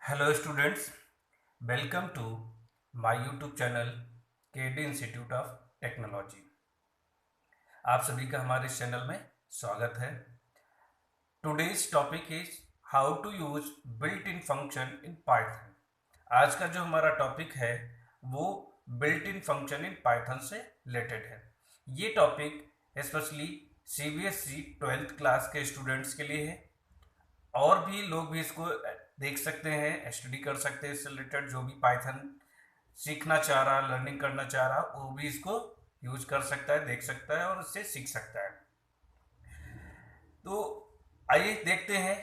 Hello students, welcome to my YouTube channel KD institute of technology. आप सभी का हमारे इस चैनल में स्वागत है। Today's topic is how to use built in function in Python. आज का जो हमारा टॉपिक है वो built in function in Python से रिलेटेड है। ये topic specially CBSE 12th class के स्टूडेंट्स के लिए है। और भी लोग भी इसको देख सकते हैं, स्टडी कर सकते हैं। इससे रिलेटेड जो भी पाइथन सीखना चाह रहा, लर्निंग करना चाह रहा, वो भी इसको यूज कर सकता है, देख सकता है और इससे सीख सकता है। तो आइए देखते हैं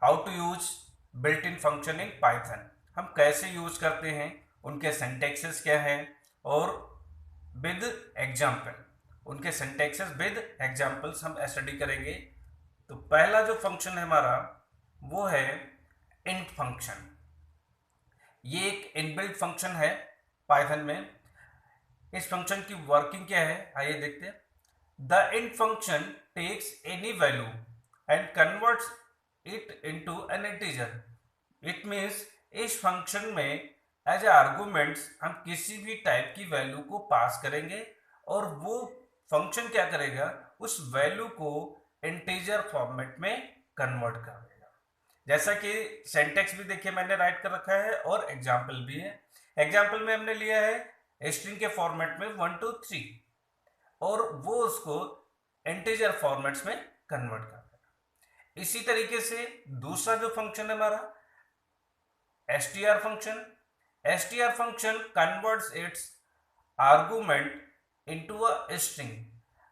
how to use built in function in Python. हम कैसे यूज करते हैं, उनके सिंटैक्सेस क्या हैं, और विद एग्जाम्पल, उनके सिंटैक्सेस विद एग्जाम्पल्स हम स्टडी करेंगे। तो पहला जो फंक्शन है हमारा वो है इंट फंक्शन। ये एक इनबिल्ट फंक्शन है पाइथन में। इस फंक्शन की वर्किंग क्या है, आइए देखते हैं। The int function takes any value and converts it into an integer. It means इस फंक्शन में एज ए आर्गुमेंट्स हम किसी भी टाइप की वैल्यू को पास करेंगे और वो फंक्शन क्या करेगा, उस वैल्यू को इंटीजर फॉर्मेट में कन्वर्ट कर देगा। जैसा कि सेंटेक्स भी देखिए मैंने राइट कर रखा है और एग्जाम्पल भी है। एग्जाम्पल में हमने लिया है स्ट्रिंग के फॉर्मेट में 1 2 3 और वो उसको इंटीजर फॉर्मेट्स में कन्वर्ट कर देगा। इसी तरीके से दूसरा जो फंक्शन है हमारा str function. str function converts it's argument into a string.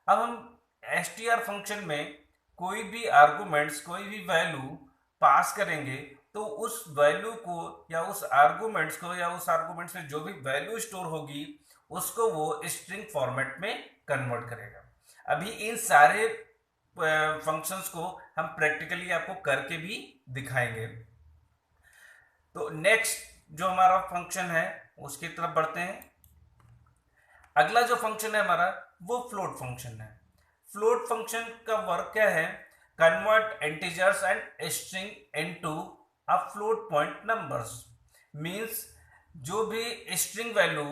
अब हम str फंक्शन में कोई भी आर्गुमेंट्स, कोई भी वैल्यू पास करेंगे तो उस वैल्यू को या उस आर्गुमेंट्स को या उस आर्गुमेंट्स में जो भी वैल्यू स्टोर होगी उसको वो स्ट्रिंग फॉर्मेट में कन्वर्ट करेगा। अभी इन सारे फंक्शंस को हम प्रैक्टिकली आपको करके भी दिखाएंगे। तो नेक्स्ट जो हमारा फंक्शन है उसकी तरफ बढ़ते हैं। अगला जो फंक्शन है हमारा वो फ्लोट फंक्शन है। फ्लोट फंक्शन का वर्क क्या है, convert integers and string into a float point numbers. Means जो भी स्ट्रिंग वैल्यू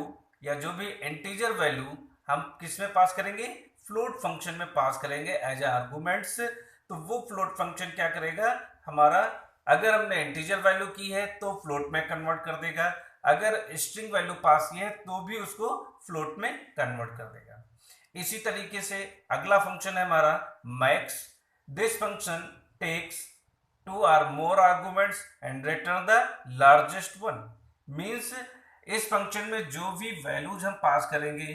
या जो भी इंटीजर वैल्यू हम किस में पास करेंगे, फ्लोट फंक्शन में पास करेंगे एज ए आर्गुमेंट्स। तो वो फ्लोट फंक्शन क्या करेगा हमारा, अगर हमने इंटीजर वैल्यू की है तो फ्लोट में कन्वर्ट कर देगा, अगर स्ट्रिंग वैल्यू पास की है तो भी उसको फ्लोट में कन्वर्ट कर देगा। इसी तरीके से अगला फंक्शन है हमारा max. This function takes 2 or more arguments and return the largest one। Means इस फंक्शन में जो भी वैल्यूज हम पास करेंगे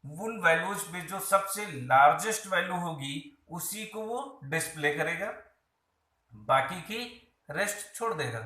उन वैल्यूज में जो सबसे लार्जेस्ट वैल्यू होगी उसी को वो डिस्प्ले करेगा, बाकी की रेस्ट छोड़ देगा।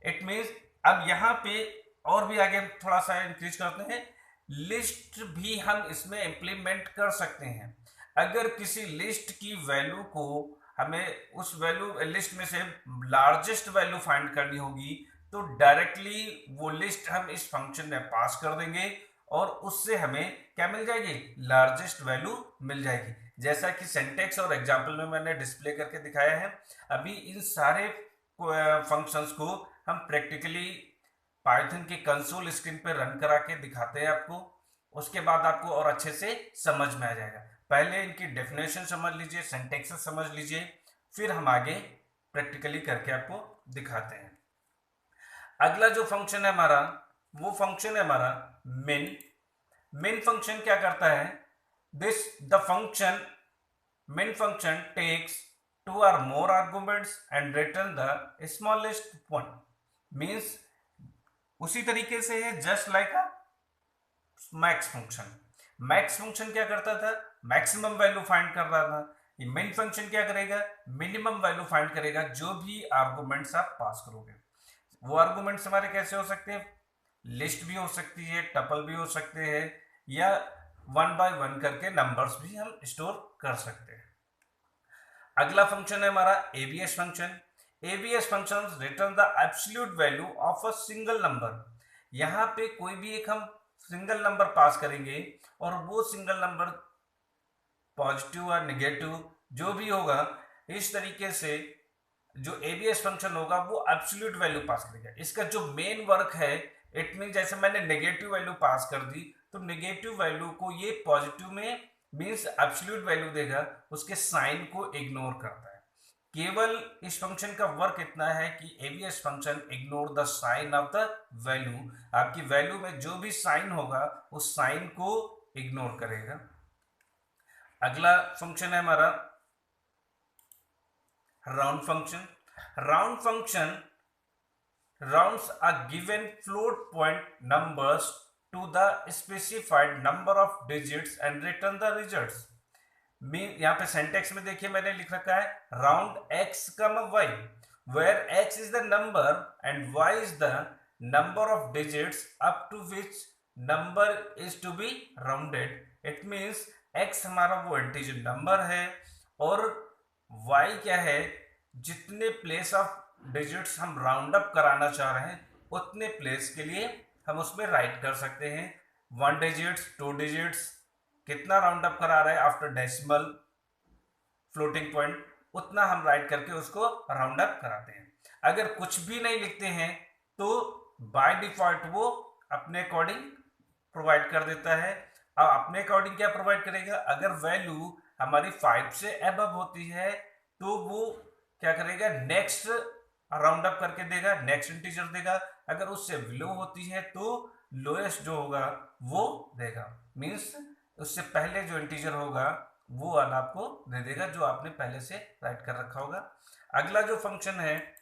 इट मीन्स अब यहाँ पे और भी आगे थोड़ा सा इंक्रीज करते हैं, लिस्ट भी हम इसमें इंप्लीमेंट कर सकते हैं। अगर किसी लिस्ट की वैल्यू को हमें उस वैल्यू लिस्ट में से लार्जेस्ट वैल्यू फाइंड करनी होगी तो डायरेक्टली वो लिस्ट हम इस फंक्शन में पास कर देंगे और उससे हमें क्या मिल जाएगी, लार्जेस्ट वैल्यू मिल जाएगी। जैसा कि सिंटैक्स और एग्जाम्पल में मैंने डिस्प्ले करके दिखाया है। अभी इन सारे फंक्शंस को हम प्रैक्टिकली पाइथन की कंसोल स्क्रीन पर रन करा के दिखाते हैं आपको। उसके बाद आपको और अच्छे से समझ में आ जाएगा। पहले इनकी डेफिनेशन समझ लीजिए, सिंटैक्स समझ लीजिए, फिर हम आगे प्रैक्टिकली करके आपको दिखाते हैं। अगला जो फंक्शन है हमारा वो फंक्शन है हमारा min। min फंक्शन क्या करता है, this the function min function takes 2 or more arguments and return the smallest one। Means उसी तरीके से है just like a max function. Max function क्या करता था, मैक्सिमम वैल्यू फाइंड कर रहा था। ये मेन फंक्शन क्या करेगा, मिनिमम वैल्यू फाइंड करेगा जो भी आर्गुमेंट्स आप पास करोगे। वो आर्गुमेंट्स हमारे कैसे हो सकते हैं, लिस्ट भी हो सकती है, टपल भी हो सकते हैं, या 1 by 1 करके नंबर्स भी हम स्टोर कर सकते हैं। अगला फंक्शन है हमारा ABS function. ABS function return the absolute value of a single number. यहाँ पे कोई भी एक हम सिंगल नंबर पास करेंगे और वो सिंगल नंबर पॉजिटिव और नेगेटिव जो भी होगा, इस तरीके से जो एबीएस फंक्शन होगा वो एब्सोल्यूट वैल्यू पास करेगा। इसका जो मेन वर्क है, इट मीन जैसे मैंने नेगेटिव वैल्यू पास कर दी तो नेगेटिव वैल्यू को ये पॉजिटिव में मीन्स एब्सोल्यूट वैल्यू देगा, उसके साइन को इग्नोर करता है। केवल इस फंक्शन का वर्क इतना है कि ABS function ignore the sign of the value, आपकी वैल्यू में जो भी साइन होगा उस साइन को इग्नोर करेगा। अगला फंक्शन है हमारा round function. Round function rounds a given float point numbers to the specified number of digits and return the results। Mean यहाँ पे सेंटेक्स में देखिए मैंने लिख रखा है राउंड x कमा y, where x is the number and y is the number of digits up to which number is to be rounded। it means x हमारा वो इंटीजर नंबर है और y क्या है, जितने प्लेस ऑफ डिजिट्स हम round up कराना चाह रहे हैं उतने प्लेस के लिए हम उसमें राइट कर सकते हैं। 1 डिजिट्स 2 डिजिट्स कितना राउंड अप करा रहे हैं आफ्टर डेसिमल फ्लोटिंग पॉइंट, उतना हम राइट करके उसको राउंड अप कराते हैं। अगर कुछ भी नहीं लिखते हैं तो बाय डिफॉल्ट वो अपने अकॉर्डिंग प्रोवाइड कर देता है। अब अपने अकॉर्डिंग क्या प्रोवाइड करेगा, अगर वैल्यू हमारी 5 से अबव होती है तो वो क्या करेगा, नेक्स्ट राउंड अप करके देगा, नेक्स्ट इंटीजर देगा। अगर उससे बिलो होती है तो लोएस्ट जो होगा वो देगा, मींस उससे पहले जो इंटीजर होगा वो वाला आपको दे देगा जो आपने पहले से राइट कर रखा होगा। अगला जो फंक्शन है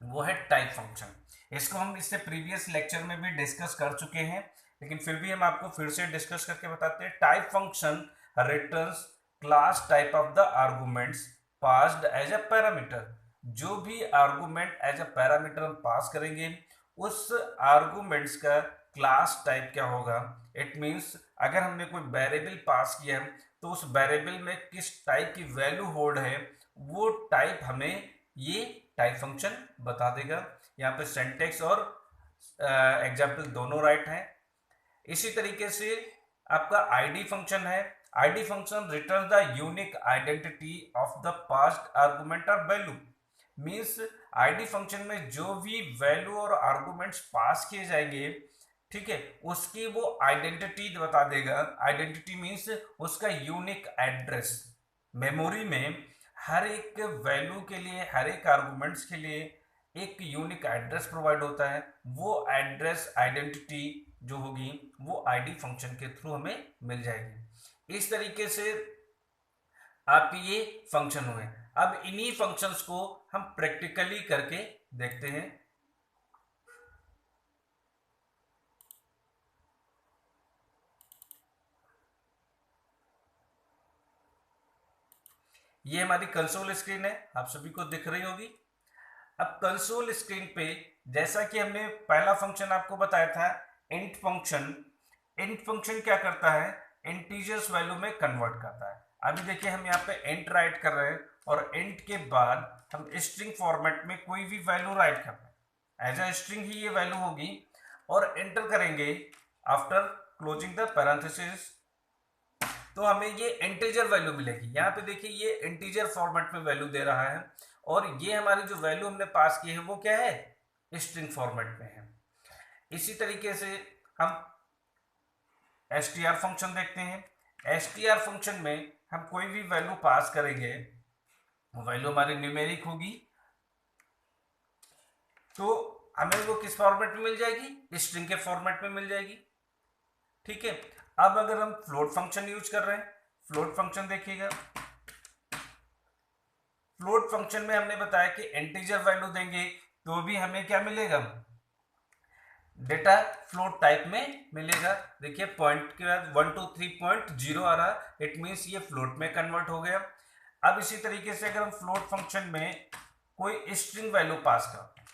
वो है टाइप फंक्शन। इसको हम इससे प्रीवियस लेक्चर में भी डिस्कस कर चुके हैं, लेकिन फिर भी हम आपको फिर से डिस्कस करके बताते हैं। Type function returns class type of the arguments passed as a parameter. जो भी आर्गुमेंट एज अ पैरामीटर हम पास करेंगे उस आर्गुमेंट्स का क्लास टाइप क्या होगा। इट मींस अगर हमने कोई वेरिएबल पास किया है तो उस वेरिएबल में किस टाइप की वैल्यू होल्ड है वो टाइप हमें ये टाइप फंक्शन बता देगा। यहाँ पे सिंटैक्स और एग्जाम्पल दोनों राइट हैं। इसी तरीके से आपका आईडी फंक्शन है। ID function return the unique identity of the past argument और वैल्यू। मीन्स आईडी फंक्शन में जो भी वैल्यू और आर्गुमेंट्स पास किए जाएंगे, ठीक है, उसकी वो आइडेंटिटी बता देगा। आइडेंटिटी मीन्स उसका यूनिक एड्रेस। मेमोरी में हर एक वैल्यू के लिए, हर एक आर्गुमेंट्स के लिए एक यूनिक एड्रेस प्रोवाइड होता है। वो एड्रेस आइडेंटिटी जो होगी वो आईडी फंक्शन के थ्रू हमें मिल जाएगी। इस तरीके से आप ये फंक्शन हुए। अब इन्हीं फंक्शंस को हम प्रैक्टिकली करके देखते हैं। ये हमारी कंसोल स्क्रीन है, आप सभी को दिख रही होगी। अब कंसोल स्क्रीन पे जैसा कि हमने पहला फंक्शन आपको बताया था इंट फंक्शन। इंट फंक्शन क्या करता है, इंटीजर्स वैल्यू में कन्वर्ट करता है। अभी देखिए हम यहाँ पे इंट राइट कर रहे हैं और इंट के बाद हम स्ट्रिंग फॉर्मेट में कोई भी वैल्यू राइट कर रहे हैं, एज अ स्ट्रिंग ही ये वैल्यू होगी और एंटर करेंगे आफ्टर क्लोजिंग द पैरेंथेसिस तो हमें ये इंटीजर वैल्यू मिलेगी। यहाँ पे देखिए ये इंटीजर फॉर्मेट में वैल्यू दे रहा है और ये हमारी जो वैल्यू हमने पास की है वो क्या है, स्ट्रिंग फॉर्मेट में है। इसी तरीके से हम str फंक्शन देखते हैं। str फंक्शन में हम कोई भी वैल्यू पास करेंगे, वैल्यू हमारी न्यूमेरिक होगी, तो हमें वो किस फॉर्मेट में मिल जाएगी, स्ट्रिंग के फॉर्मेट में मिल जाएगी। ठीक है, अब अगर हम फ्लोट फंक्शन यूज कर रहे हैं, फ्लोट फंक्शन देखिएगा। फ्लोट फंक्शन में हमने बताया कि इंटीजर वैल्यू देंगे तो भी हमें क्या मिलेगा, डेटा फ्लोट टाइप में मिलेगा। देखिए पॉइंट के बाद 123.0 आ रहा, इट मीन्स ये फ्लोट में कन्वर्ट हो गया। अब इसी तरीके से अगर हम फ्लोट फंक्शन में कोई स्ट्रिंग वैल्यू पास करते हैं,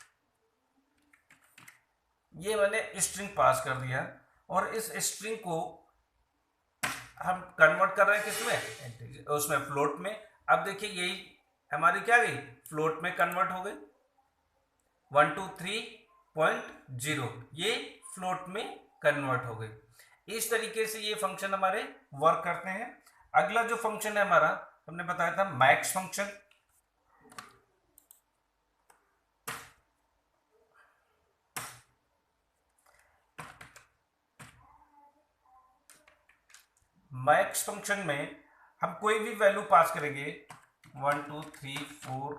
ये मैंने स्ट्रिंग पास कर दिया और इस स्ट्रिंग को हम कन्वर्ट कर रहे हैं किसमें, उसमें फ्लोट में। अब देखिए यही हमारी क्या गई, फ्लोट में कन्वर्ट हो गई 123.0, ये फ्लोट में कन्वर्ट हो गई। इस तरीके से ये फंक्शन हमारे वर्क करते हैं। अगला जो फंक्शन है हमारा, हमने बताया था मैक्स फंक्शन। मैक्स फंक्शन में हम कोई भी वैल्यू पास करेंगे 1 2 3 4।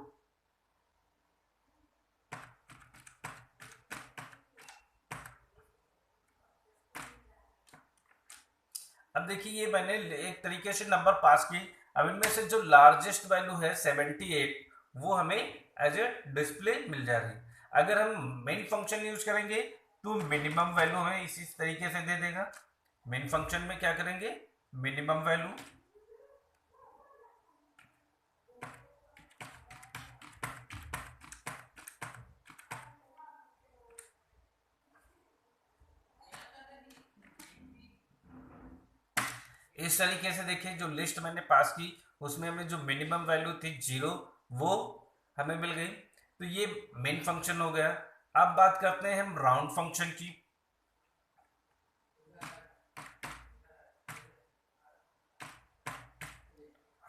अब देखिए ये मैंने एक तरीके से नंबर पास की। अब इनमें से जो लार्जेस्ट वैल्यू है 78 वो हमें एज ए डिस्प्ले मिल जा रही है। अगर हम मेन फंक्शन यूज करेंगे तो मिनिमम वैल्यू हमें इसी तरीके से दे देगा। मेन फंक्शन में क्या करेंगे, मिनिमम वैल्यू इस तरीके से। देखिए जो लिस्ट मैंने पास की उसमें हमें जो मिनिमम वैल्यू थी 0 वो हमें मिल गई। तो ये मेन फंक्शन हो गया। अब बात करते हैं हम राउंड फंक्शन की।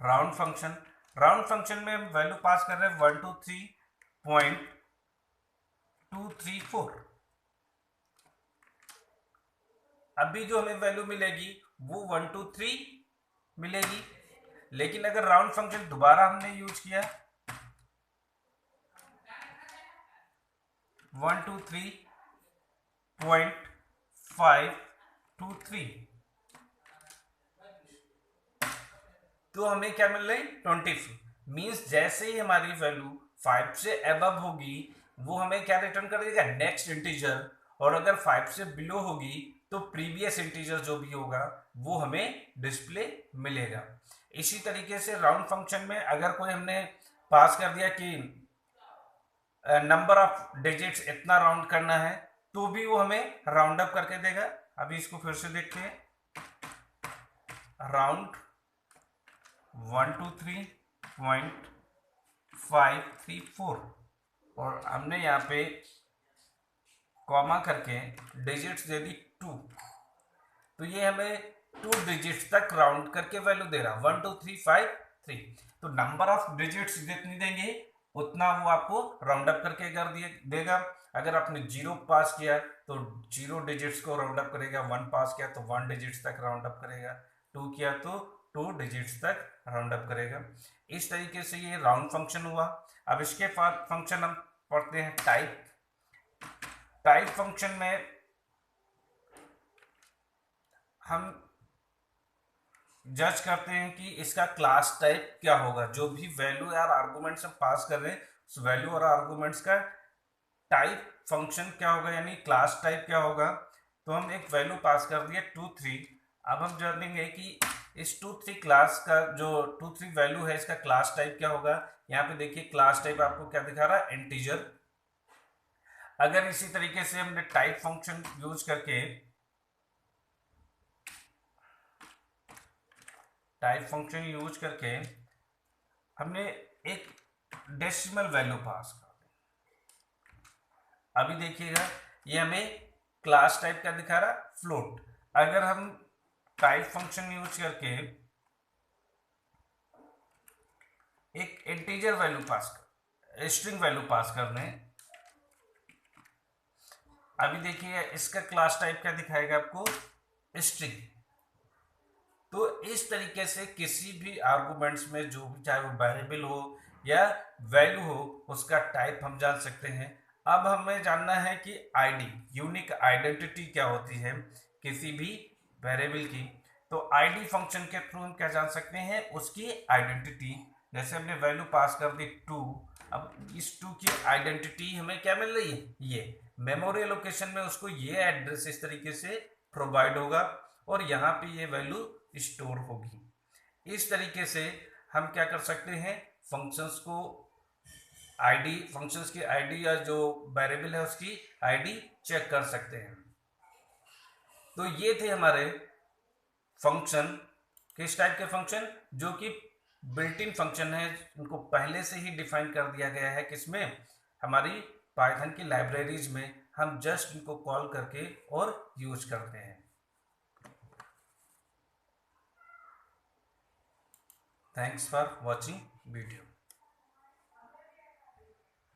राउंड फंक्शन में हम वैल्यू पास कर रहे हैं 123.234। अभी जो हमें वैल्यू मिलेगी वो 123 मिलेगी। लेकिन अगर राउंड फंक्शन दोबारा हमने यूज किया 123.523 तो हमें क्या मिल रहा है 24। मीन्स जैसे ही हमारी वैल्यू 5 से अबव होगी वो हमें क्या रिटर्न कर देगा, नेक्स्ट इंटीजर। और अगर 5 से बिलो होगी तो प्रीवियस इंटीजर जो भी होगा वो हमें डिस्प्ले मिलेगा। इसी तरीके से राउंड फंक्शन में अगर कोई हमने पास कर दिया कि नंबर ऑफ डिजिट्स इतना राउंड करना है तो भी वो हमें राउंड अप करके देगा। अभी इसको फिर से देखते हैं, राउंड 123.534 और हमने यहाँ पे कॉमा करके डिजिट्स दे दी 2। तो ये हमें 2 डिजिट्स तक राउंड करके वैल्यू दे रहा 1 2 3 5 3। तो नंबर ऑफ डिजिट्स जितनी देंगे उतना वो आपको राउंड अप करके कर देगा। अगर आपने 0 पास किया तो 0 डिजिट्स को राउंड अप करेगा, 1 पास किया तो 1 डिजिट्स तक राउंड अप करेगा, 2 किया तो 2 डिजिट्स तक राउंड अप करेगा। इस तरीके से ये राउंड फंक्शन हुआ। अब इसके बाद फंक्शन हम पढ़ते हैं टाइप फंक्शन में हम जज करते हैं कि इसका क्लास टाइप क्या होगा। जो भी वैल्यू या आर्गुमेंट्स हम पास कर रहे हैं उस वैल्यू और आर्गुमेंट्स का टाइप फंक्शन क्या होगा, यानी क्लास टाइप क्या होगा। तो हम एक वैल्यू पास कर दिए 2 3। अब हम जानेंगे कि इस 2 3 क्लास का जो 2 3 वैल्यू है इसका क्लास टाइप क्या होगा। यहाँ पे देखिए क्लास टाइप आपको क्या दिखा रहा है, इंटीजर। अगर इसी तरीके से हमने टाइप फंक्शन यूज करके हमने एक डेसिमल वैल्यू पास कर दी। अभी देखिएगा ये हमें क्लास टाइप क्या दिखा रहा, फ्लोट। अगर हम टाइप फंक्शन यूज करके एक integer value string value pass कर दें, अभी देखिए इसका क्लास टाइप क्या दिखाएगा आपको, स्ट्रिंग। तो इस तरीके से किसी भी आर्गुमेंट्स में जो भी, चाहे वो वेरिएबल हो या वैल्यू हो, उसका टाइप हम जान सकते हैं। अब हमें जानना है कि आईडी, यूनिक आइडेंटिटी क्या होती है किसी भी वेरिएबल की। तो आईडी फंक्शन के थ्रू हम क्या जान सकते हैं, उसकी आइडेंटिटी। जैसे हमने वैल्यू पास कर दी 2, अब इस 2 की आइडेंटिटी हमें क्या मिल रही है, ये मेमोरी लोकेशन में उसको ये एड्रेस इस तरीके से प्रोवाइड होगा और यहाँ पे ये वैल्यू स्टोर होगी। इस तरीके से हम क्या कर सकते हैं, फंक्शंस को आईडी, फंक्शंस की आईडी या जो वेरिएबल है उसकी आईडी चेक कर सकते हैं। तो ये थे हमारे फंक्शन। किस टाइप के फंक्शन, जो कि बिल्ट इन फंक्शन है, उनको पहले से ही डिफाइन कर दिया गया है किसमें, हमारी पाइथन की लाइब्रेरीज में। हम जस्ट इनको कॉल करके और यूज करते हैं। Thanks for watching video.